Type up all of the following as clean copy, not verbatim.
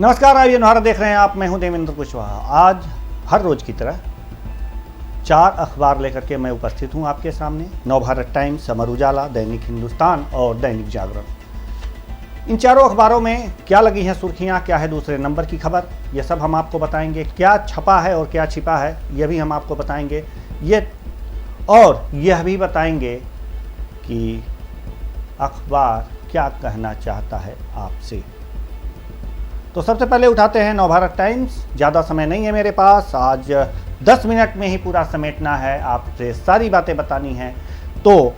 नमस्कार, आप ये नौहरा देख रहे हैं। मैं हूं देवेंद्र कुशवाहा। आज हर रोज की तरह 4 अखबार लेकर के मैं उपस्थित हूं आपके सामने। नवभारत टाइम्स, अमर उजाला, दैनिक हिंदुस्तान और दैनिक जागरण। इन चारों अखबारों में क्या लगी हैं सुर्खियां, क्या है दूसरे नंबर की खबर, यह सब हम आपको बताएंगे। क्या छपा है और क्या छिपा है यह भी हम आपको बताएंगे। यह भी बताएंगे कि अखबार क्या कहना चाहता है आपसे। तो सबसे पहले उठाते हैं नवभारत टाइम्स। ज़्यादा समय नहीं है मेरे पास, आज 10 मिनट में ही पूरा समेटना है, आपसे सारी बातें बतानी हैं। तो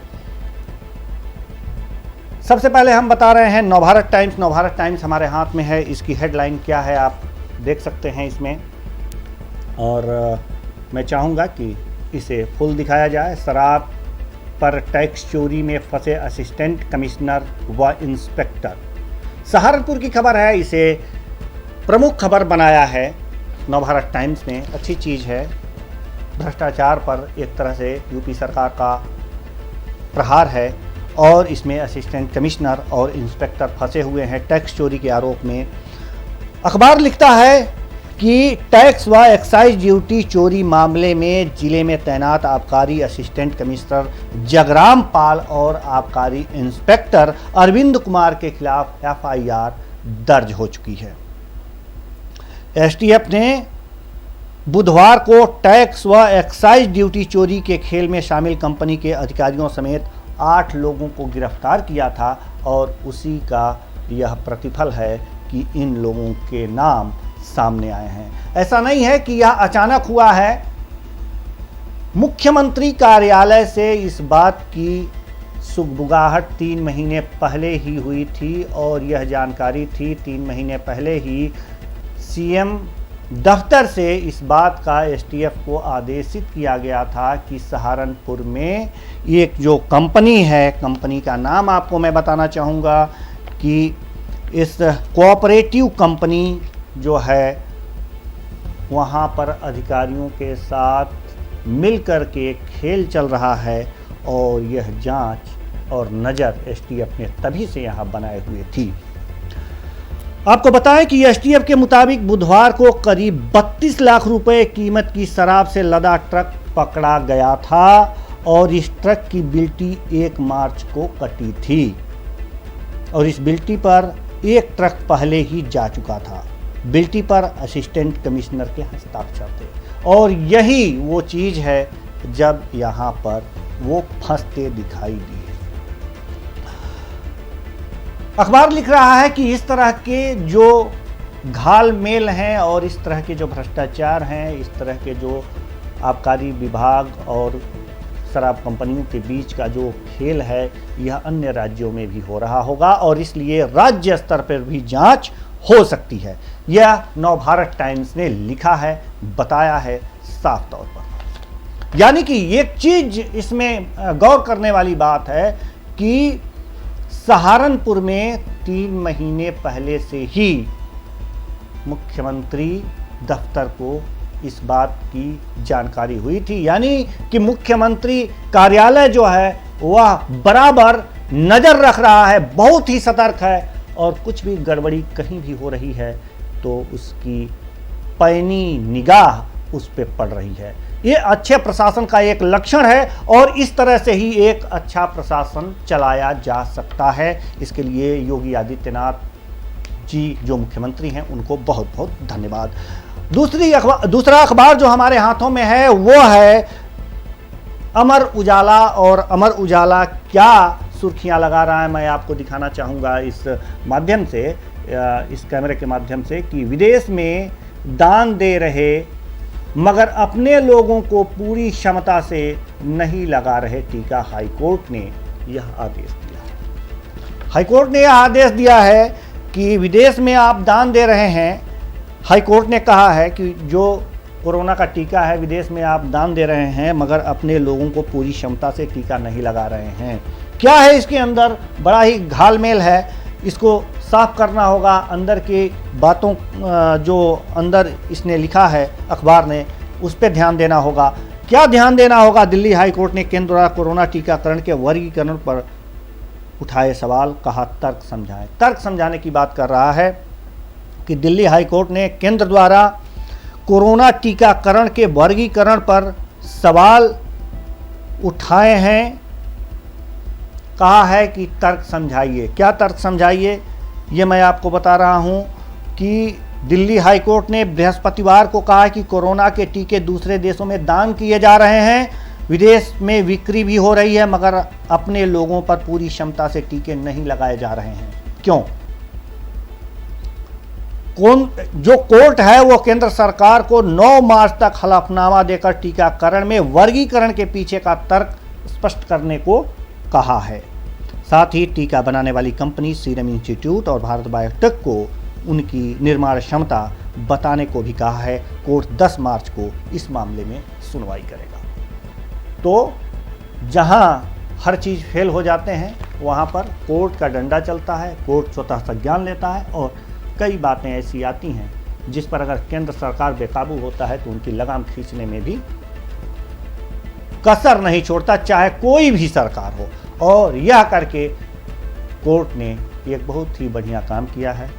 सबसे पहले हम बता रहे हैं नवभारत टाइम्स। नवभारत टाइम्स हमारे हाथ में है। इसकी हेडलाइन क्या है आप देख सकते हैं इसमें, और मैं चाहूँगा कि इसे फुल दिखाया जाए। शराब पर टैक्स चोरी में फंसे असिस्टेंट कमिश्नर व इंस्पेक्टर। सहारनपुर की खबर है, इसे प्रमुख खबर बनाया है नवभारत टाइम्स ने। अच्छी चीज़ है। भ्रष्टाचार पर एक तरह से यूपी सरकार का प्रहार है और इसमें असिस्टेंट कमिश्नर और इंस्पेक्टर फंसे हुए हैं टैक्स चोरी के आरोप में। अखबार लिखता है कि टैक्स व एक्साइज ड्यूटी चोरी मामले में जिले में तैनात आबकारी असिस्टेंट कमिश्नर जगराम पाल और आबकारी इंस्पेक्टर अरविंद कुमार के खिलाफ FIR दर्ज हो चुकी है। STF ने बुधवार को टैक्स व एक्साइज ड्यूटी चोरी के खेल में शामिल कंपनी के अधिकारियों समेत 8 लोगों को गिरफ्तार किया था और उसी का यह प्रतिफल है कि इन लोगों के नाम सामने आए हैं। ऐसा नहीं है कि यह अचानक हुआ है। मुख्यमंत्री कार्यालय से इस बात की सुगबुगाहट 3 महीने पहले ही हुई थी और यह जानकारी थी 3 महीने पहले ही CM दफ्तर से इस बात का STF को आदेशित किया गया था कि सहारनपुर में एक जो कंपनी है, कंपनी का नाम आपको मैं बताना चाहूँगा कि इस कोऑपरेटिव कंपनी जो है वहाँ पर अधिकारियों के साथ मिलकर के खेल चल रहा है और यह जांच और नज़र STF ने तभी से यहाँ बनाए हुए थी। आपको बताएं कि STF के मुताबिक बुधवार को करीब 32 लाख रुपए कीमत की शराब से लदा ट्रक पकड़ा गया था और इस ट्रक की बिल्टी 1 मार्च को कटी थी और इस बिल्टी पर एक ट्रक पहले ही जा चुका था। बिल्टी पर असिस्टेंट कमिश्नर के हस्ताक्षर थे और यही वो चीज़ है जब यहाँ पर वो फंसते दिखाई दिए। अखबार लिख रहा है कि इस तरह के जो घालमेल हैं और इस तरह के जो भ्रष्टाचार हैं, इस तरह के जो आबकारी विभाग और शराब कंपनियों के बीच का जो खेल है, यह अन्य राज्यों में भी हो रहा होगा और इसलिए राज्य स्तर पर भी जांच हो सकती है। यह नवभारत टाइम्स ने लिखा है, बताया है साफ तौर पर। यानी कि एक चीज इसमें गौर करने वाली बात है कि सहारनपुर में 3 महीने पहले से ही मुख्यमंत्री दफ्तर को इस बात की जानकारी हुई थी। यानी कि मुख्यमंत्री कार्यालय जो है वह बराबर नज़र रख रहा है, बहुत ही सतर्क है और कुछ भी गड़बड़ी कहीं भी हो रही है तो उसकी पैनी निगाह उस पर पड़ रही है। ये अच्छे प्रशासन का एक लक्षण है और इस तरह से ही एक अच्छा प्रशासन चलाया जा सकता है। इसके लिए योगी आदित्यनाथ जी जो मुख्यमंत्री हैं उनको बहुत बहुत धन्यवाद। दूसरा अखबार जो हमारे हाथों में है वो है अमर उजाला, और अमर उजाला क्या सुर्खियां लगा रहा है मैं आपको दिखाना चाहूँगा इस माध्यम से, इस कैमरे के माध्यम से, कि विदेश में दान दे रहे मगर अपने लोगों को पूरी क्षमता से नहीं लगा रहे टीका। हाईकोर्ट ने यह आदेश दिया। हाईकोर्ट ने यह आदेश दिया है कि विदेश में आप दान दे रहे हैं। हाईकोर्ट ने कहा है कि जो कोरोना का टीका है विदेश में आप दान दे रहे हैं मगर अपने लोगों को पूरी क्षमता से टीका नहीं लगा रहे हैं। क्या है इसके अंदर? बड़ा ही घालमेल है, इसको साफ करना होगा। अंदर की बातों जो अंदर इसने लिखा है अखबार ने, उस पर ध्यान देना होगा। क्या ध्यान देना होगा? दिल्ली हाई कोर्ट ने केंद्र द्वारा कोरोना टीकाकरण के वर्गीकरण पर उठाए सवाल, कहा तर्क समझाएं। तर्क समझाने की बात कर रहा है। कि दिल्ली हाईकोर्ट ने केंद्र द्वारा कोरोना टीकाकरण के वर्गीकरण पर सवाल उठाए हैं। कहा है कि तर्क समझाइए। क्या तर्क समझाइए, ये मैं आपको बता रहा हूं कि दिल्ली हाईकोर्ट ने बृहस्पतिवार को कहा कि कोरोना के टीके दूसरे देशों में दान किए जा रहे हैं, विदेश में बिक्री भी हो रही है, मगर अपने लोगों पर पूरी क्षमता से टीके नहीं लगाए जा रहे हैं। क्यों? जो कोर्ट है वो केंद्र सरकार को 9 मार्च तक हलफनामा देकर टीकाकरण में वर्गीकरण के पीछे का तर्क स्पष्ट करने को कहा है। साथ ही टीका बनाने वाली कंपनी सीरम इंस्टीट्यूट और भारत बायोटेक को उनकी निर्माण क्षमता बताने को भी कहा है। कोर्ट 10 मार्च को इस मामले में सुनवाई करेगा। तो जहां हर चीज़ फेल हो जाते हैं वहां पर कोर्ट का डंडा चलता है, कोर्ट स्वतः संज्ञान लेता है और कई बातें ऐसी आती हैं जिस पर अगर केंद्र सरकार बेकाबू होता है तो उनकी लगाम खींचने में भी कसर नहीं छोड़ता, चाहे कोई भी सरकार हो। और यह करके कोर्ट ने एक बहुत ही बढ़िया काम किया है,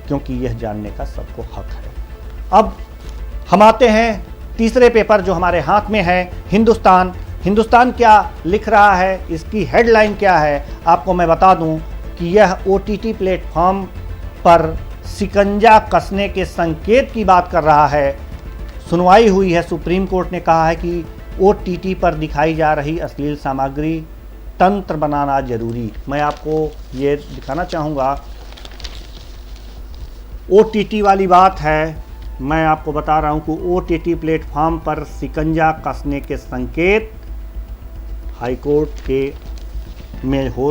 क्योंकि यह जानने का सबको हक है। अब हम आते हैं तीसरे पेपर जो हमारे हाथ में है, हिंदुस्तान। हिंदुस्तान क्या लिख रहा है, इसकी हेडलाइन क्या है, आपको मैं बता दूं कि यह OTT प्लेटफॉर्म पर शिकंजा कसने के संकेत की बात कर रहा है। सुनवाई हुई है, सुप्रीम कोर्ट ने कहा है कि OTT पर दिखाई जा रही अश्लील सामग्री तंत्र बनाना जरूरी। मैं आपको ये दिखाना चाहूँगा, OTT वाली बात है, मैं आपको बता रहा हूँ कि OTT प्लेटफॉर्म पर शिकंजा कसने के संकेत हाईकोर्ट के में हो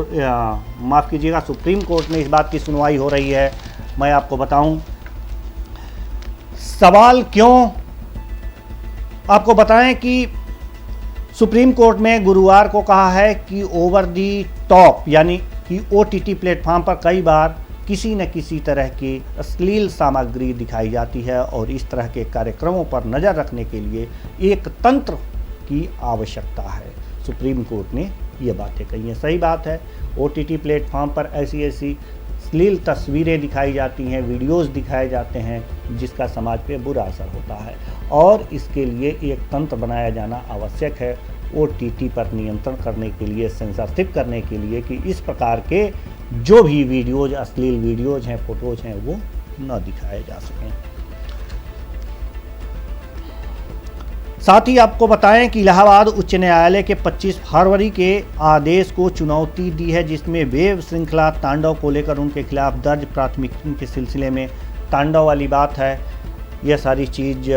माफ़ कीजिएगा, सुप्रीम कोर्ट में इस बात की सुनवाई हो रही है। मैं आपको बताऊं सवाल क्यों, आपको बताएं कि सुप्रीम कोर्ट में गुरुवार को कहा है कि ओवर दी टॉप यानी कि OTT प्लेटफॉर्म पर कई बार किसी न किसी तरह की अश्लील सामग्री दिखाई जाती है और इस तरह के कार्यक्रमों पर नज़र रखने के लिए एक तंत्र की आवश्यकता है। सुप्रीम कोर्ट ने ये बातें कही हैं। सही बात है, OTT प्लेटफॉर्म पर ऐसी अश्लील तस्वीरें दिखाई जाती हैं, वीडियोस दिखाए जाते हैं जिसका समाज पे बुरा असर होता है और इसके लिए एक तंत्र बनाया जाना आवश्यक है OTT पर नियंत्रण करने के लिए, सेंसरशिप करने के लिए कि इस प्रकार के जो भी वीडियोज, अश्लील वीडियोज हैं, फोटोज हैं, वो न दिखाए जा सकें। साथ ही आपको बताएं कि इलाहाबाद उच्च न्यायालय के 25 फरवरी के आदेश को चुनौती दी है, जिसमें वेब श्रृंखला तांडव को लेकर उनके खिलाफ दर्ज प्राथमिकी के सिलसिले में तांडव वाली बात है, यह सारी चीज़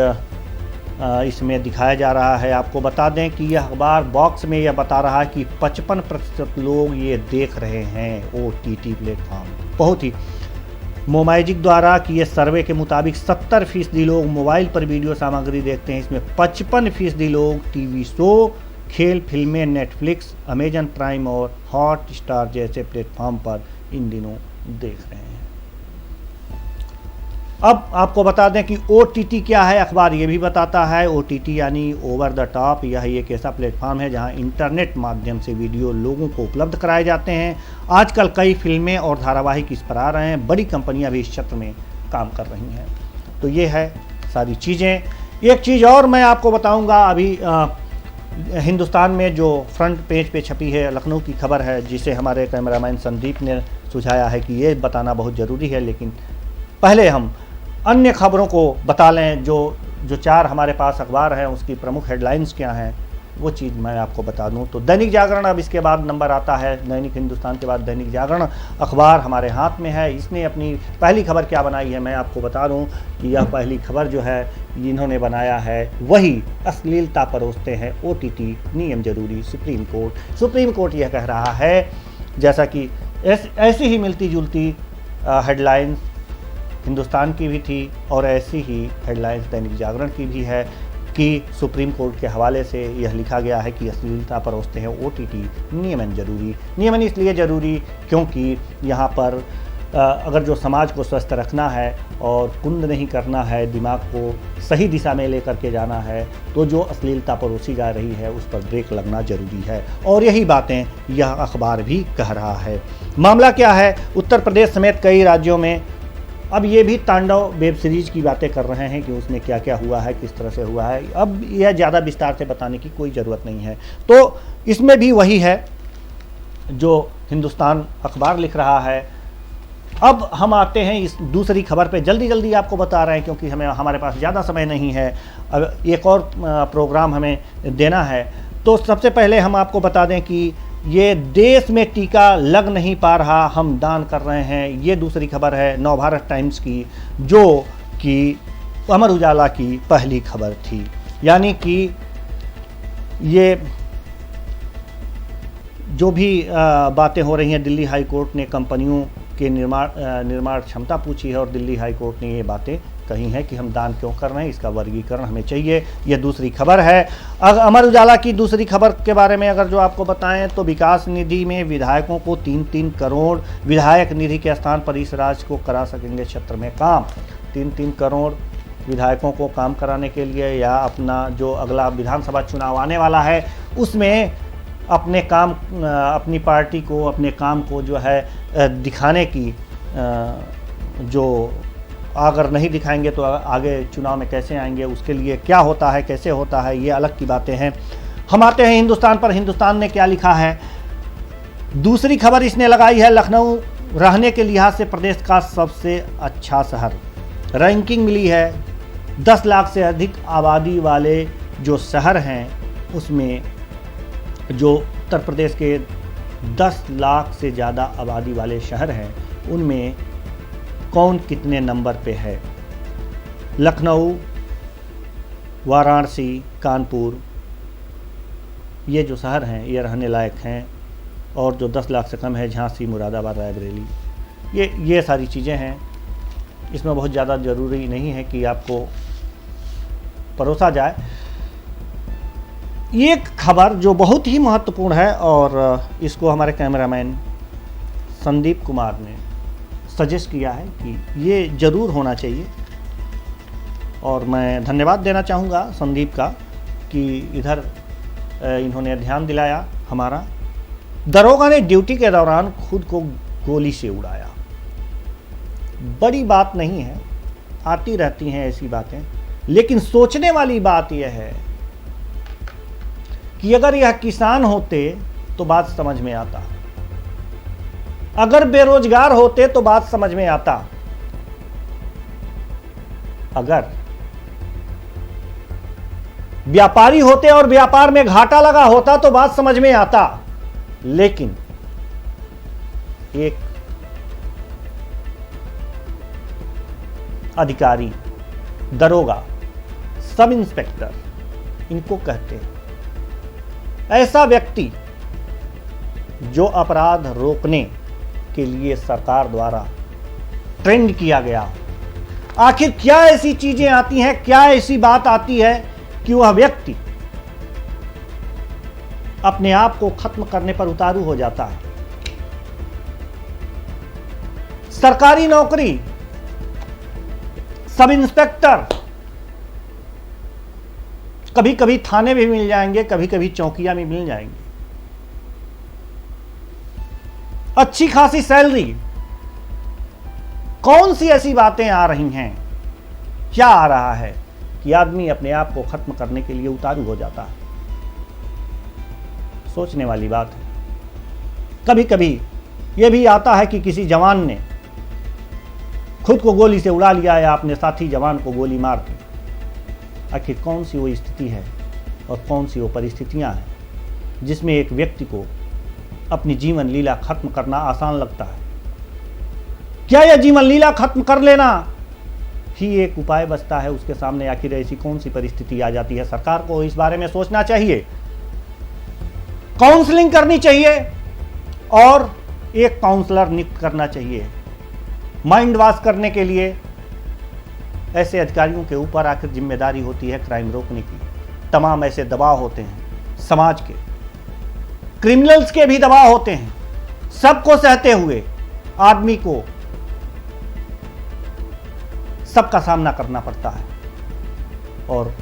इसमें दिखाया जा रहा है। आपको बता दें कि यह अखबार बॉक्स में यह बता रहा है कि 55% लोग ये देख रहे हैं OTT प्लेटफॉर्म। बहुत ही मोमाइजिक द्वारा किए सर्वे के मुताबिक 70% लोग मोबाइल पर वीडियो सामग्री देखते हैं। इसमें 55% लोग टीवी शो, खेल, फिल्में, नेटफ्लिक्स, अमेजन प्राइम और हॉटस्टार जैसे प्लेटफॉर्म पर इन दिनों देख रहे हैं। अब आपको बता दें कि OTT क्या है, अखबार ये भी बताता है। OTT यानी ओवर द टॉप, यह एक ऐसा प्लेटफॉर्म है जहां इंटरनेट माध्यम से वीडियो लोगों को उपलब्ध कराए जाते हैं। आजकल कई फिल्में और धारावाहिक इस पर आ रहे हैं, बड़ी कंपनियां भी इस क्षेत्र में काम कर रही हैं। तो ये है सारी चीज़ें। एक चीज़ और मैं आपको बताऊँगा, अभी हिंदुस्तान में जो फ्रंट पेज पे छपी है लखनऊ की खबर है, जिसे हमारे कैमरामैन संदीप ने सुझाया है कि ये बताना बहुत ज़रूरी है, लेकिन पहले हम अन्य खबरों को बता लें। जो 4 हमारे पास अखबार हैं उसकी प्रमुख हेडलाइंस क्या हैं वो चीज़ मैं आपको बता दूं। तो दैनिक जागरण अब इसके बाद नंबर आता है, दैनिक हिंदुस्तान के बाद दैनिक जागरण अखबार हमारे हाथ में है। इसने अपनी पहली खबर क्या बनाई है मैं आपको बता दूं कि यह पहली खबर जो है इन्होंने बनाया है वही अश्लीलता परोसते हैं OTT नियम जरूरी सुप्रीम कोर्ट यह कह रहा है। जैसा कि ऐसी ही मिलती जुलती हेडलाइंस हिंदुस्तान की भी थी और ऐसी ही हेडलाइंस दैनिक जागरण की भी है कि सुप्रीम कोर्ट के हवाले से यह लिखा गया है कि अश्लीलता परोसते हैं OTT नियमन जरूरी। नियमन इसलिए ज़रूरी क्योंकि यहाँ पर अगर जो समाज को स्वस्थ रखना है और कुंद नहीं करना है, दिमाग को सही दिशा में लेकर के जाना है, तो जो अश्लीलता परोसी जा रही है उस पर ब्रेक लगना जरूरी है। और यही बातें यह अखबार भी कह रहा है। मामला क्या है, उत्तर प्रदेश समेत कई राज्यों में अब ये भी तांडव वेब सीरीज की बातें कर रहे हैं कि उसमें क्या क्या हुआ है, किस तरह से हुआ है। अब यह ज़्यादा विस्तार से बताने की कोई ज़रूरत नहीं है। तो इसमें भी वही है जो हिंदुस्तान अखबार लिख रहा है। अब हम आते हैं इस दूसरी खबर पे, जल्दी जल्दी आपको बता रहे हैं क्योंकि हमारे पास ज़्यादा समय नहीं है, अब एक और प्रोग्राम हमें देना है। तो सबसे पहले हम आपको बता दें कि ये देश में टीका लग नहीं पा रहा, हम दान कर रहे हैं। ये दूसरी खबर है नवभारत टाइम्स की, जो कि अमर उजाला की पहली खबर थी। यानी कि ये जो भी बातें हो रही हैं, दिल्ली हाई कोर्ट ने कंपनियों के निर्माण क्षमता पूछी है और दिल्ली हाई कोर्ट ने ये बातें कही हैं कि हम दान क्यों कर रहे हैं, इसका वर्गीकरण हमें चाहिए। यह दूसरी खबर है। अमर उजाला की दूसरी खबर के बारे में अगर जो आपको बताएं तो विकास निधि में विधायकों को 3-3 करोड़, विधायक निधि के स्थान पर इस राज्य को करा सकेंगे क्षेत्र में काम। 3-3 करोड़ विधायकों को काम कराने के लिए, या अपना जो अगला विधानसभा चुनाव आने वाला है उसमें अपने काम, अपनी पार्टी को, अपने काम को जो है दिखाने की, जो अगर नहीं दिखाएंगे तो आगे चुनाव में कैसे आएंगे, उसके लिए क्या होता है, कैसे होता है, ये अलग की बातें हैं। हम आते हैं हिंदुस्तान पर। हिंदुस्तान ने क्या लिखा है, दूसरी खबर इसने लगाई है, लखनऊ रहने के लिहाज से प्रदेश का सबसे अच्छा शहर। रैंकिंग मिली है 10 लाख से अधिक आबादी वाले जो शहर हैं उसमें, जो उत्तर प्रदेश के 10 लाख से ज़्यादा आबादी वाले शहर हैं उनमें कौन कितने नंबर पे है। लखनऊ, वाराणसी, कानपुर, ये जो शहर हैं ये रहने लायक हैं, और जो 10 लाख से कम है झांसी, मुरादाबाद, रायबरेली, ये सारी चीज़ें हैं। इसमें बहुत ज़्यादा ज़रूरी नहीं है कि आपको परोसा जाए। एक खबर जो बहुत ही महत्वपूर्ण है और इसको हमारे कैमरामैन संदीप कुमार ने सजेस्ट किया है कि ये ज़रूर होना चाहिए, और मैं धन्यवाद देना चाहूँगा संदीप का कि इधर इन्होंने ध्यान दिलाया हमारा। दरोगा ने ड्यूटी के दौरान खुद को गोली से उड़ाया। बड़ी बात नहीं है, आती रहती हैं ऐसी बातें, लेकिन सोचने वाली बात यह है कि अगर यह किसान होते तो बात समझ में आता, अगर बेरोजगार होते तो बात समझ में आता, अगर व्यापारी होते और व्यापार में घाटा लगा होता तो बात समझ में आता। लेकिन एक अधिकारी, दरोगा, सब इंस्पेक्टर इनको कहते हैं, ऐसा व्यक्ति जो अपराध रोकने के लिए सरकार द्वारा ट्रेंड किया गया। आखिर क्या ऐसी चीजें आती हैं, क्या ऐसी बात आती है कि वह व्यक्ति अपने आप को खत्म करने पर उतारू हो जाता है। सरकारी नौकरी, सब इंस्पेक्टर, कभी कभी थाने भी मिल जाएंगे, कभी कभी चौकियां भी मिल जाएंगी, अच्छी खासी सैलरी। कौन सी ऐसी बातें आ रही हैं, क्या आ रहा है कि आदमी अपने आप को खत्म करने के लिए उतारू हो जाता है। सोचने वाली बात है। कभी कभी यह भी आता है कि किसी जवान ने खुद को गोली से उड़ा लिया या अपने साथी जवान को गोली मार दी। आखिर कौन सी वो स्थिति है और कौन सी वो परिस्थितियां हैं जिसमें एक व्यक्ति को अपनी जीवन लीला खत्म करना आसान लगता है। क्या यह जीवन लीला खत्म कर लेना ही एक उपाय बचता है उसके सामने? आखिर ऐसी कौन सी परिस्थिति आ जाती है? सरकार को इस बारे में सोचना चाहिए, काउंसलिंग करनी चाहिए और एक काउंसलर नियुक्त करना चाहिए माइंड वॉश करने के लिए। ऐसे अधिकारियों के ऊपर आखिर जिम्मेदारी होती है क्राइम रोकने की। तमाम ऐसे दबाव होते हैं समाज के, क्रिमिनल्स के भी दबाव होते हैं। सबको सहते हुए आदमी को सबका सामना करना पड़ता है और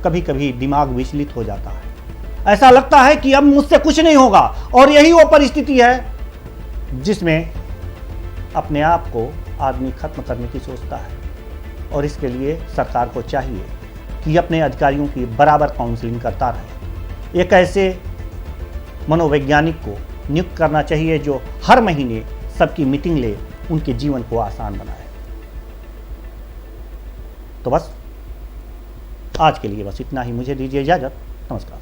कभी कभी दिमाग विचलित हो जाता है। ऐसा लगता है कि अब मुझसे कुछ नहीं होगा, और यही वो परिस्थिति है जिसमें अपने आप को आदमी खत्म करने की सोचता है। और इसके लिए सरकार को चाहिए कि अपने अधिकारियों की बराबर काउंसलिंग करता रहे। एक ऐसे मनोवैज्ञानिक को नियुक्त करना चाहिए जो हर महीने सबकी मीटिंग ले, उनके जीवन को आसान बनाए। तो बस आज के लिए बस इतना ही। मुझे दीजिए इजाज़त। नमस्कार।